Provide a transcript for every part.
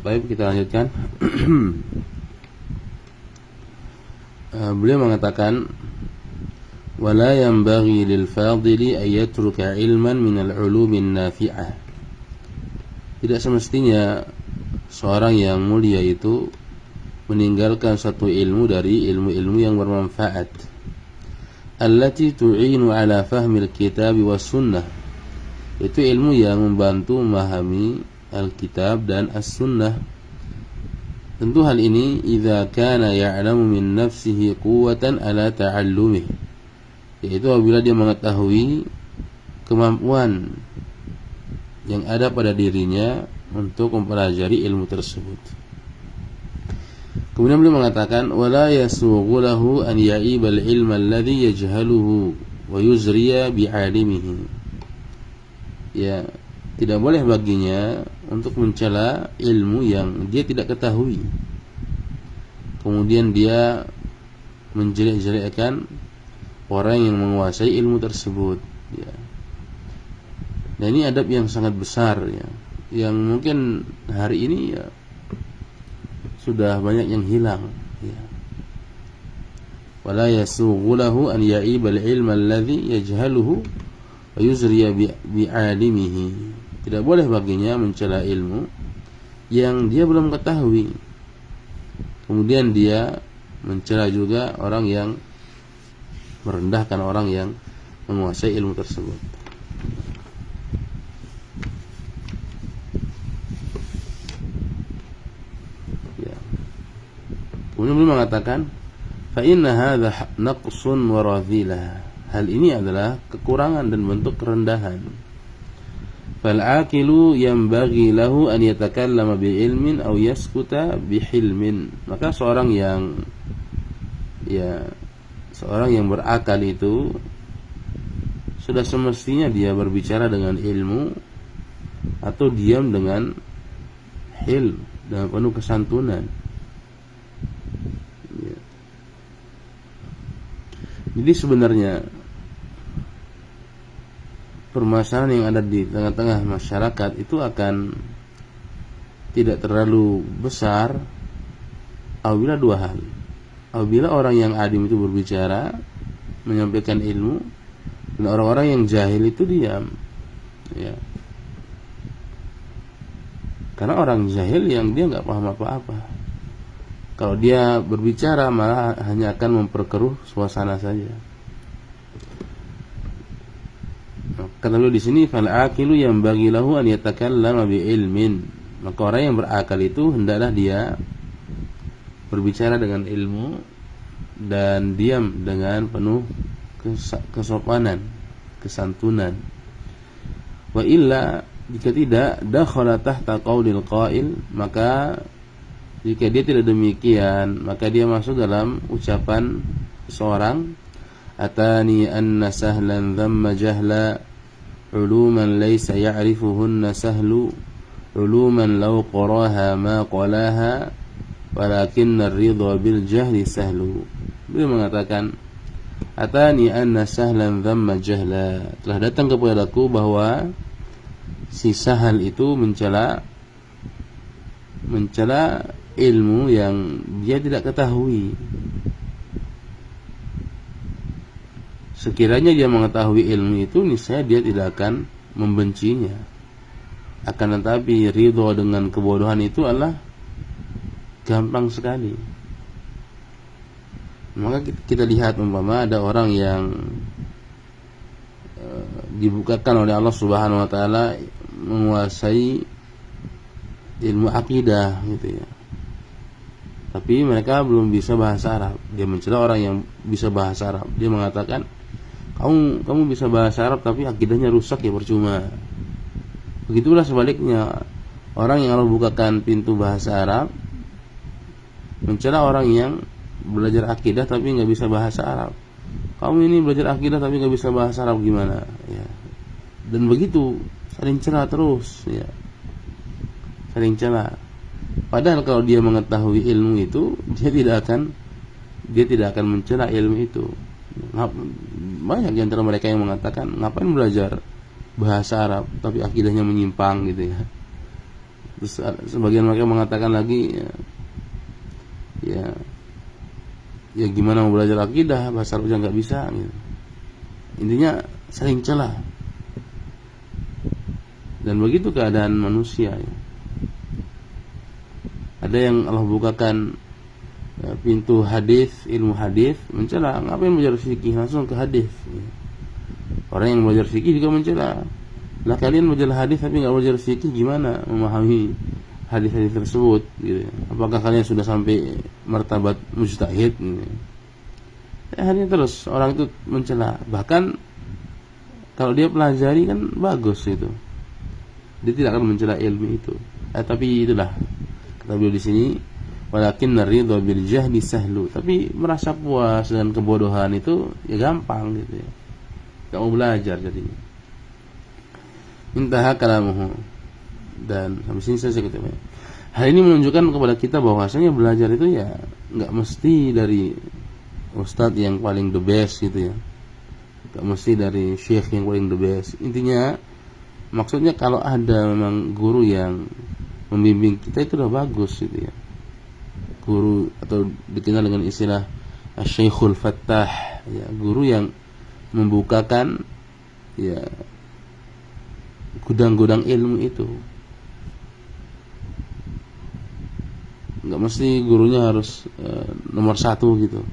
Baik, kita lanjutkan. Beliau mengatakan, wala yanbaghi lil fadili ay yatruka ilman min al-ulumin nafi'ah. Tidak semestinya seorang yang mulia itu meninggalkan satu ilmu dari ilmu-ilmu yang bermanfaat, allati tu'inu ala fahmil kitab was sunnah, itu ilmu yang membantu memahami Alkitab dan As-Sunnah. Tentu hal ini idza kana ya'lamu min nafsihi quwwatan ala ta'allumih, yaitu apabila dia mengetahui kemampuan yang ada pada dirinya untuk mempelajari ilmu tersebut. Kemudian beliau mengatakan, wala yasughu lahu an ya'ibal ilma alladhi yajhaluhu wa yuzriya bi'alimihi. Ya, tidak boleh baginya untuk mencela ilmu yang dia tidak ketahui, kemudian dia menjelek-jelekkan orang yang menguasai ilmu tersebut, ya. Nah, ini adab yang sangat besar, ya, yang mungkin hari ini ya sudah banyak yang hilang, ya. Wala yasughu lahu an ya'ibal ilma alladhi yajhaluhu wa yuzriya bi'alimihi. Tidak boleh baginya mencela ilmu yang dia belum ketahui, kemudian dia mencela juga orang yang merendahkan orang yang menguasai ilmu tersebut. Ya. Kemudian beliau mengatakan, fa inna hadza naqsun wa radhilah. Hal ini adalah kekurangan dan bentuk kerendahan. Fal-aqilu yanbaghi lahu an yatakallama bi'ilmin aw yaskuta bihilmin. Maka seorang yang berakal itu sudah semestinya dia berbicara dengan ilmu atau diam dengan hilm, dengan penuh kesantunan, ya. Jadi sebenarnya permasalahan yang ada di tengah-tengah masyarakat itu akan tidak terlalu besar apabila dua hal. Apabila orang yang alim itu berbicara, menyampaikan ilmu, dan orang-orang yang jahil itu diam, ya. Karena orang jahil yang dia nggak paham apa-apa, kalau dia berbicara malah hanya akan memperkeruh suasana saja. Kata beliau di sini, fal aqilu yang bagi lahu an yatakallama bi ilmin. Maka orang yang berakal itu hendaklah dia berbicara dengan ilmu dan diam dengan penuh kesopanan, kesantunan. Wa illa, jika tidak, dakhala tahta qaulil qail, maka jika dia tidak demikian, maka dia masuk dalam ucapan seorang, atani anna sahlan dhamma jahla uluman laysa ya'rifuhunna sahlu uluman law qaraha ma qalaha walakinna ar-ridha bil jahli sahlu. Beliau mengatakan, atani anna sahlan dhamma jahla, telah datang kepadaku bahwa si Sahal itu mencela ilmu yang dia tidak ketahui. Sekiranya dia mengetahui ilmu itu, niscaya dia tidak akan membencinya. Akan tetapi ridho dengan kebodohan itu adalah gampang sekali. Maka kita lihat umpama ada orang yang dibukakan oleh Allah Subhanahu wa taala menguasai ilmu akidah gitu ya. Tapi mereka belum bisa bahasa Arab. Dia mencela orang yang bisa bahasa Arab. Dia mengatakan, kamu bisa bahasa Arab tapi akidahnya rusak, ya percuma. Begitulah sebaliknya, orang yang Allah bukakan pintu bahasa Arab mencela orang yang belajar akidah tapi nggak bisa bahasa Arab. Kamu ini belajar akidah tapi nggak bisa bahasa Arab, gimana? Ya. Dan begitu saling cela terus, ya. Saling cela. Padahal kalau dia mengetahui ilmu itu, dia tidak akan mencela ilmu itu. Banyak di antara mereka yang mengatakan, ngapain belajar bahasa Arab tapi akidahnya menyimpang gitu ya. Terus sebagian mereka mengatakan lagi ya gimana mau belajar akidah, bahasa Arab aja nggak bisa gitu. Intinya saling celah. Dan begitu keadaan manusia ya. Ada yang Allah bukakan pintu hadis, ilmu hadis, mencela, ngapain belajar fikih, langsung ke hadis ya. Orang yang belajar fikih juga mencela, lah kalian belajar hadis tapi nggak belajar fikih, gimana memahami hadis-hadis tersebut gitu. Apakah kalian sudah sampai martabat mujtahid gitu. Akhirnya terus orang itu mencela. Bahkan kalau dia pelajari kan bagus itu, dia tidak akan mencela ilmu itu. Tapi itulah kata beliau di sini, walakin ridha bil jahli sahlu. Tapi merasa puas dengan kebodohan itu ya gampang gitu ya. Enggak mau belajar jadinya. Intaha kalamuhu. Dan sampai sini saya katakan. Hal ini menunjukkan kepada kita bahwasanya belajar itu ya enggak mesti dari ustadz yang paling the best gitu ya. Enggak mesti dari syekh yang paling the best. Intinya maksudnya kalau ada memang guru yang membimbing kita itu udah bagus gitu ya. Guru atau dikenal dengan istilah Syekhul Fattah ya, guru yang membukakan ya gudang-gudang ilmu itu. Enggak mesti gurunya harus nomor 1 gitu.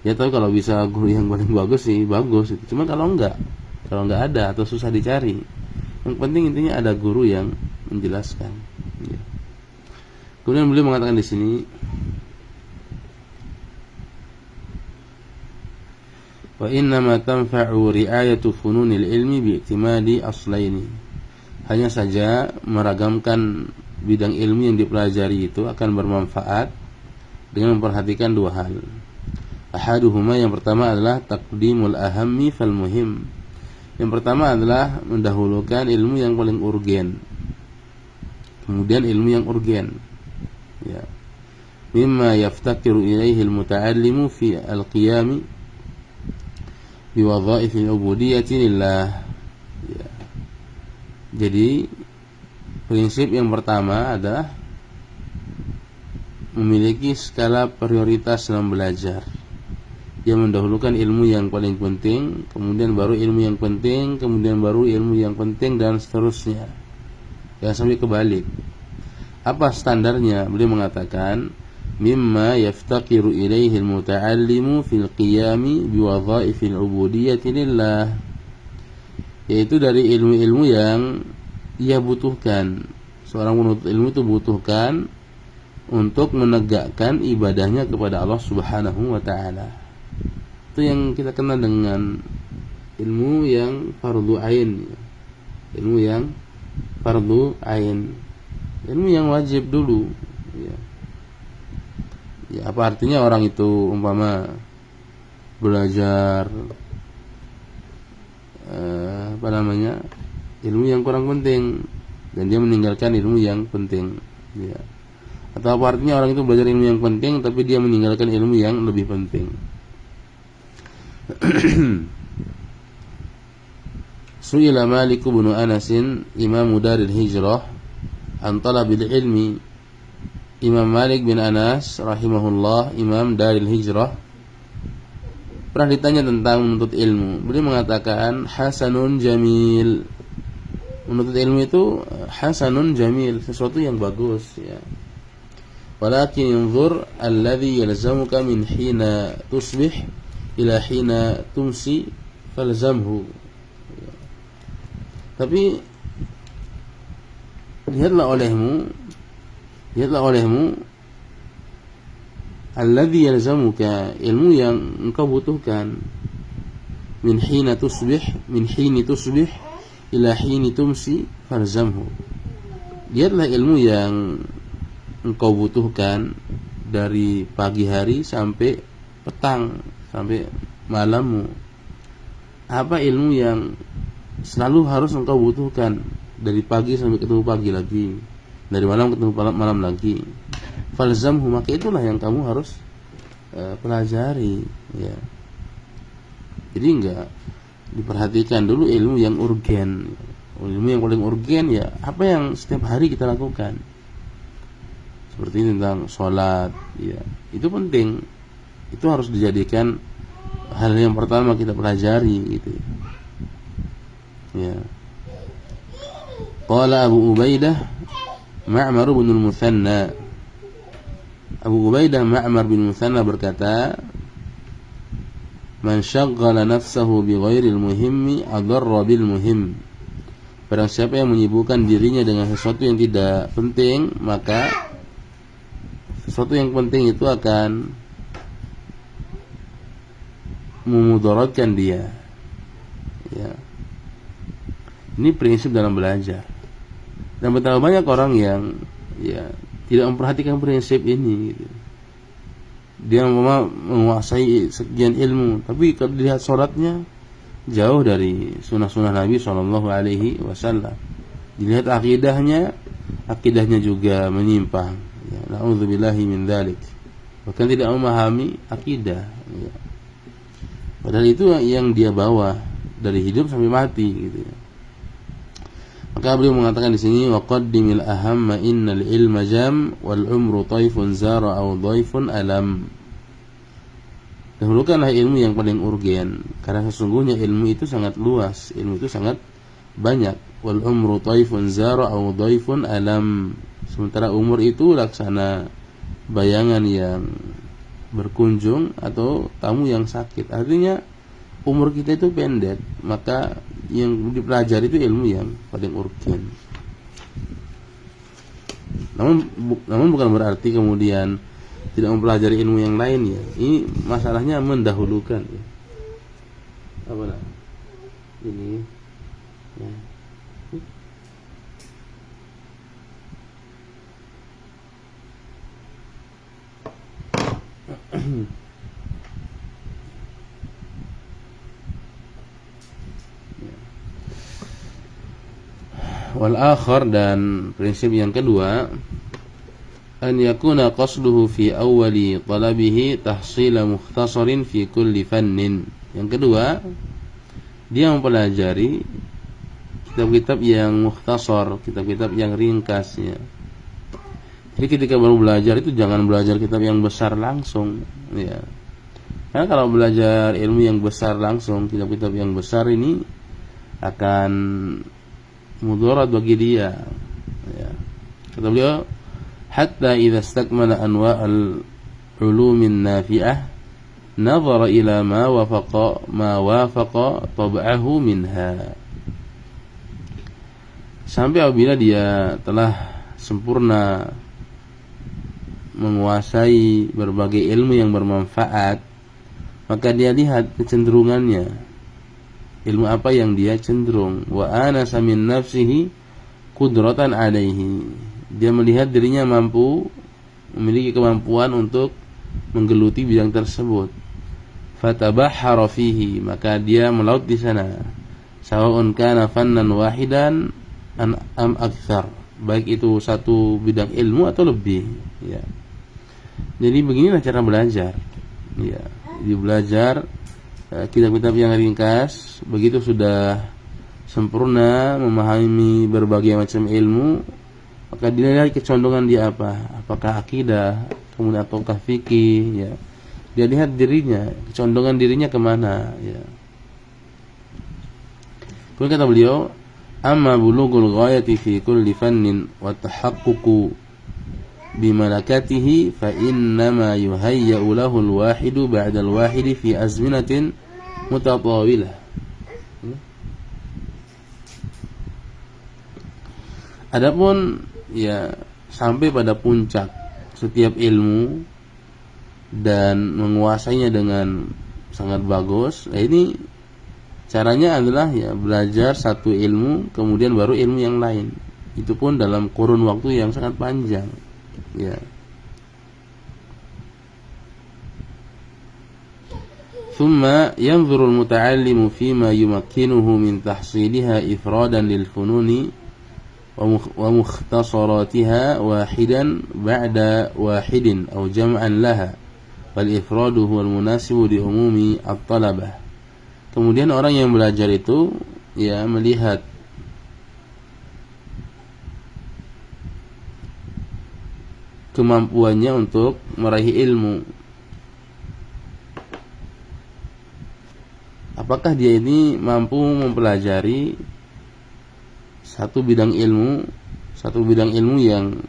Ya tapi kalau bisa guru yang paling bagus sih bagus itu. Cuma kalau enggak ada atau susah dicari, yang penting intinya ada guru yang menjelaskan ya. Kemudian beliau mengatakan di sini, wa innama tanfa'u ri'ayatu fununil ilmi bi'timadi aslaini. Hanya saja meragamkan bidang ilmu yang dipelajari itu akan bermanfaat dengan memperhatikan dua hal. Ahaduhuma, yang pertama adalah taqdimul ahammi fal muhim. Yang pertama adalah mendahulukan ilmu yang paling urgen, kemudian ilmu yang urgen ya. Mimma yaftakiru ilaihi al-muta'allimu fi al-qiyami bi wadha'if al-ubudiyyati lillah ya. Jadi prinsip yang pertama adalah memiliki skala prioritas dalam belajar. Dia mendahulukan ilmu yang paling penting, kemudian baru ilmu yang penting, kemudian baru ilmu yang penting, dan seterusnya. Jangan sampai kebalik. Apa standarnya? Beliau mengatakan, mimma yaftaqiru ilaihi al-muta'allimu fil qiyami bi wadha'ifil ubudiyyati lillah. Yaitu dari ilmu-ilmu yang ia butuhkan. Seorang penuntut ilmu itu butuhkan untuk menegakkan ibadahnya kepada Allah Subhanahu wa taala. Itu yang kita kenal dengan ilmu yang fardu ain. Ilmu yang fardu ain. Ilmu yang wajib dulu ya. Ya, apa artinya orang itu umpama belajar ilmu yang kurang penting dan dia meninggalkan ilmu yang penting ya. Atau apa artinya orang itu belajar ilmu yang penting tapi dia meninggalkan ilmu yang lebih penting. Su'ila Malik bin Anas, Imam Daril Hijrah, an talabil ilmi. Imam Malik bin Anas rahimahullah, Imam Daril Hijrah, pernah ditanya tentang menuntut ilmu. Beliau mengatakan hasanun jamil. Menuntut ilmu itu hasanun jamil, sesuatu yang bagus ya. Walakin yanzur alladhi yalzamuka min hina tusbih ila hina tumsi falzamhu. Tapi lihatlah olehmu alladhi yalzamuka, ilmu yang engkau butuhkan, min hina tusbih, min hini tusbih ila hini tumsi falzamhu. Lihatlah ilmu yang engkau butuhkan dari pagi hari sampai petang, sampai malammu. Apa ilmu yang selalu harus engkau butuhkan dari pagi sampai ketemu pagi lagi, dari malam ketemu malam lagi? Falzamhu, maka itulah yang kamu harus pelajari ya. Jadi enggak diperhatikan dulu ilmu yang urgen. Ilmu yang paling urgen ya apa yang setiap hari kita lakukan. seperti tentang sholat, ya itu penting, itu harus dijadikan hal yang pertama kita pelajari gitu ya. Qala Abu Ubaidah Ma'mar bin al-Muthanna, Abu Ubaidah Ma'mar bin Muthanna berkata, man syaggala nafsahu bi ghairil muhimmi adarra bil muhim, barang siapa yang menyibukkan dirinya dengan sesuatu yang tidak penting, maka sesuatu yang penting itu akan memudaratkan dia ya. Ini prinsip dalam belajar, dan betapa banyak orang yang ya tidak memperhatikan prinsip ini gitu. Dia menguasai sekian ilmu, tapi kalau dilihat sholatnya jauh dari sunnah-sunnah Nabi SAW. Dilihat akidahnya juga menyimpang ya, na'udzubillahi min dzalik, bahkan tidak memahami akidah ya. Padahal itu yang dia bawa dari hidup sampai mati gitu ya. Maka beliau mengatakan di sini, waqaddimil ahamma innal ilma jam wal umru taifun zara aw dhaifun alam. Dahulukanlah ilmu yang paling urgen, karena sesungguhnya ilmu itu sangat luas, ilmu itu sangat banyak. Wal umru taifun zara aw dhaifun alam. Sementara umur itu laksana bayangan yang berkunjung atau tamu yang sakit. Artinya umur kita itu pendek, maka yang dipelajari itu ilmu yang paling urgen. Namun bukan berarti kemudian tidak mempelajari ilmu yang lain ya. Ini masalahnya mendahulukan ya. Apa nah? Ini ya. Wal akhar, dan prinsip yang kedua, an yakuna qasduhu fi awwali talabihi tahsila mukhtasarin fi kulli fannin. Yang kedua, dia mempelajari kitab-kitab yang mukhtasar, kitab-kitab yang ringkas ya. Jadi ketika baru belajar itu jangan belajar kitab yang besar langsung ya. Karena kalau belajar ilmu yang besar langsung, kitab-kitab yang besar ini akan mudarat bagi dia ya. Kata beliau, hatta idza istakmala anwa'al ulumin nafi'ah nazara ila ma wafaqa tab'ahu minha. Sampai apabila dia telah sempurna menguasai berbagai ilmu yang bermanfaat, maka dia lihat kecenderungannya, ilmu apa yang dia cenderung. Wa anasa min nafsihi qudratan alaihi, dia melihat dirinya memiliki kemampuan untuk menggeluti bidang tersebut. Fatabahhara fihi, maka dia melaut di sana. Sawa'un kana fannan wahidan am aktsar, baik itu satu bidang ilmu atau lebih ya. Jadi beginilah cara belajar ya. Dia belajar kitab-kitab yang ringkas, begitu sudah sempurna memahami berbagai macam ilmu, maka dilihat kecondongan dia apa, apakah akidah, kemudian ataukah fikih ya. Dia lihat dirinya, kecondongan dirinya kemana ya. Kemudian kata beliau, amma bulughul ghayati fi kulli fannin wa tahaqququ bimalakatihi fa innama yuhayya'u lahu al-wahidu ba'da al-wahidi fi azminatin mutatawilah. Adapun ya sampai pada puncak setiap ilmu dan menguasainya dengan sangat bagus, nah ini caranya adalah ya belajar satu ilmu kemudian baru ilmu yang lain, itu pun dalam kurun waktu yang sangat panjang ya. Thumma yanzuru al-muta'allimu fima yumakkinuhu min tahsiliha ifradan lil fununi wa mukhtasaratiha wahidan ba'da wahidin aw jam'an laha, wal ifradu huwa al-munasibu li umumi at-talabah. Kemudian orang yang belajar itu ya melihat kemampuannya untuk meraih ilmu. Apakah dia ini mampu mempelajari satu bidang ilmu yang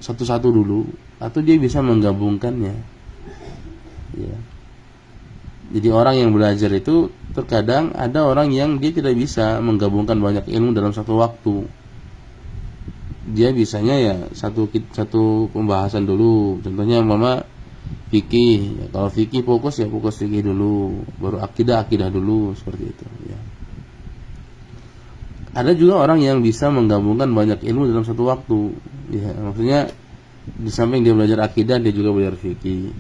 satu-satu dulu, atau dia bisa menggabungkannya, ya. Jadi orang yang belajar itu terkadang ada orang yang dia tidak bisa menggabungkan banyak ilmu dalam satu waktu. Dia bisanya ya satu pembahasan dulu. Contohnya umpama fikih, ya, kalau fikih fokus ya fokus fikih dulu, baru akidah dulu, seperti itu, ya. Ada juga orang yang bisa menggabungkan banyak ilmu dalam satu waktu, ya. Maksudnya di samping dia belajar akidah, dia juga belajar fikih.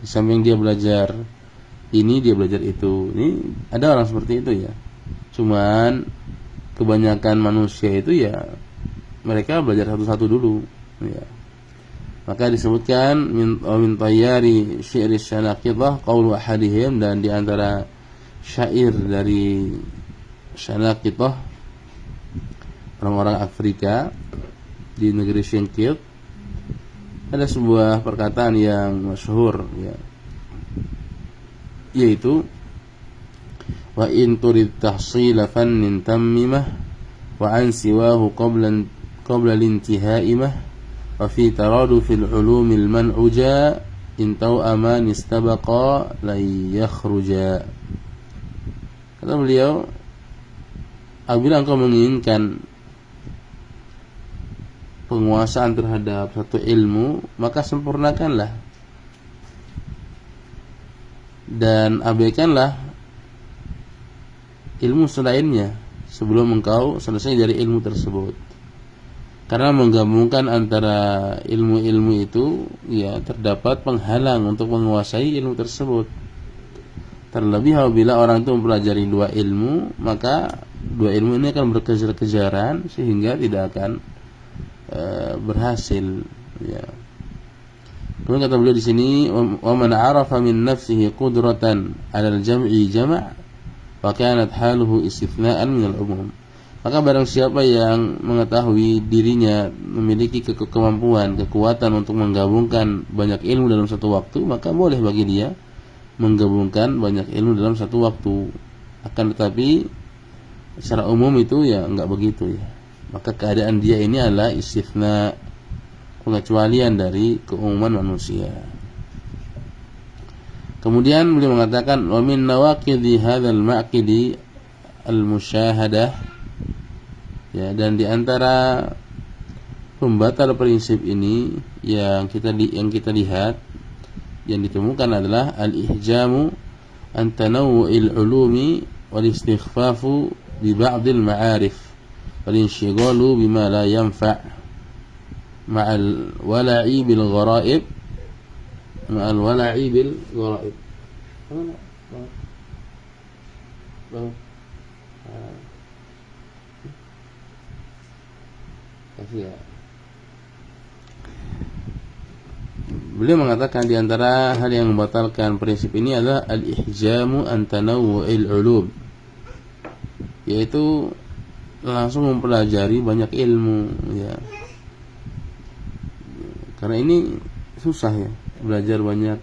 Di samping dia belajar ini, dia belajar itu. Ini ada orang seperti itu, ya. Cuman kebanyakan manusia itu ya mereka belajar satu-satu dulu, ya. Maka disebutkan min tayyari syi'ri syanaqidah qaulu ahadihim, dan di antara syair dari syanaqidah, orang-orang Afrika di negeri Singkit, ada sebuah perkataan yang masyhur, ya, yaitu wa in turid tahsila fannin tammimah wa an siwahu qabla lintiha'imah wa fi taradufil ulumil man'uja in taw'aman istabaqa la yakhruja. Kata beliau, apabila engkau menginginkan penguasaan terhadap satu ilmu, maka sempurnakanlah dan abaikanlah ilmu selainnya sebelum engkau selesai dari ilmu tersebut. Karena menggabungkan antara ilmu-ilmu itu, ya, terdapat penghalang untuk menguasai ilmu tersebut. Terlebih apabila orang itu mempelajari dua ilmu, maka dua ilmu ini akan berkejar-kejaran sehingga tidak akan berhasil, ya. Kemudian kata beliau di sini, wa man 'arafa min nafsihi qudratan 'ala al-jam'i jama' wa kanat haluhu istithna'an min al-umum. Maka barang siapa yang mengetahui dirinya memiliki kekuatan untuk menggabungkan banyak ilmu dalam satu waktu, maka boleh bagi dia menggabungkan banyak ilmu dalam satu waktu. Akan tetapi secara umum itu ya enggak begitu, ya. Maka keadaan dia ini adalah istitsna, pengecualian dari keumuman manusia. Kemudian beliau mengatakan wa min nawaqidhi hadzal ma'qidi al-musyahadah, ya, dan di antara pembatal prinsip ini yang kita lihat, yang ditemukan adalah al-ihjamu an tanawu'il ulumi wal istighfafu bi ba'dil ma'arif wal inshigalu bima la yanfa' ma'al wala'i bil gharaib ya. Beliau mengatakan di antara hal yang membatalkan prinsip ini adalah al-ihjamu an tanawu'il ulum, yaitu langsung mempelajari banyak ilmu, ya. Karena ini susah, ya, belajar banyak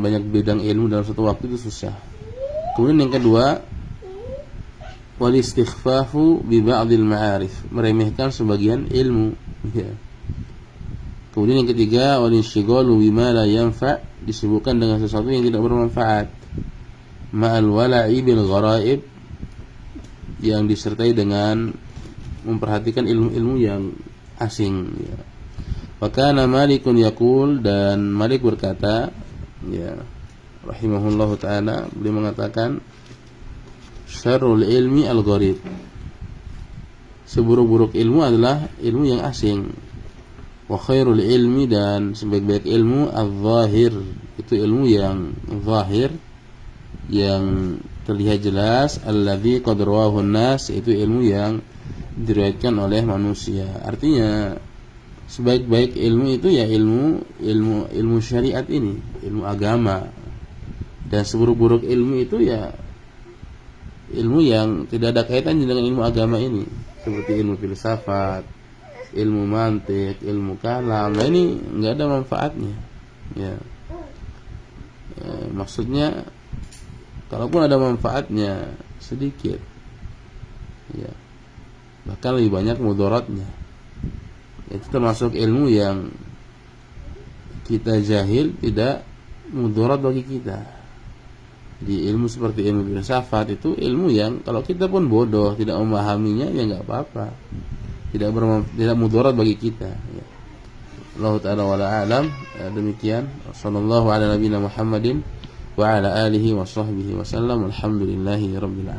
banyak bidang ilmu dalam satu waktu itu susah. Kemudian yang kedua, wal istighfafu bi ba'dil ma'arif, meremehkan sebagian ilmu, ya. Kemudian yang ketiga, wal inshigalu bima la yanfa', disibukkan dengan sesuatu yang tidak bermanfaat, ma'al wala'i bil gharaib, yang disertai dengan memperhatikan ilmu-ilmu yang asing, ya. Wa kana Malikun yaqul, dan Malik berkata, ya, rahimahullahu taala, beliau mengatakan syarrul ilmi al-gharib, seburuk-buruk ilmu adalah ilmu yang asing. Wa khairul ilmi, dan sebaik-baik ilmu al-zahir, itu ilmu yang zahir, yang terlihat jelas, alladzi qad rawahu an-nas, itu ilmu yang diriwayatkan oleh manusia. Artinya sebaik-baik ilmu itu ya ilmu syariat ini, ilmu agama. Dan seburuk-buruk ilmu itu ya ilmu yang tidak ada kaitannya dengan ilmu agama ini, seperti ilmu filsafat, ilmu mantik, ilmu kalam, nah ini nggak ada manfaatnya. Ya. Maksudnya, kalaupun ada manfaatnya sedikit, ya, bahkan lebih banyak mudaratnya. Itu termasuk ilmu yang kita jahil, tidak mudarat bagi kita. Di ilmu seperti ilmu filsafat itu ilmu yang kalau kita pun bodoh tidak memahaminya, ya nggak apa-apa, tidak mudarat bagi kita. Ya. Allah Ta'ala wala alam. Demikian. Sallallahu ala nabiyina Muhammadin wa ala alihi wa sahbihi wa sallam. Alhamdulillahi rabbil alamin.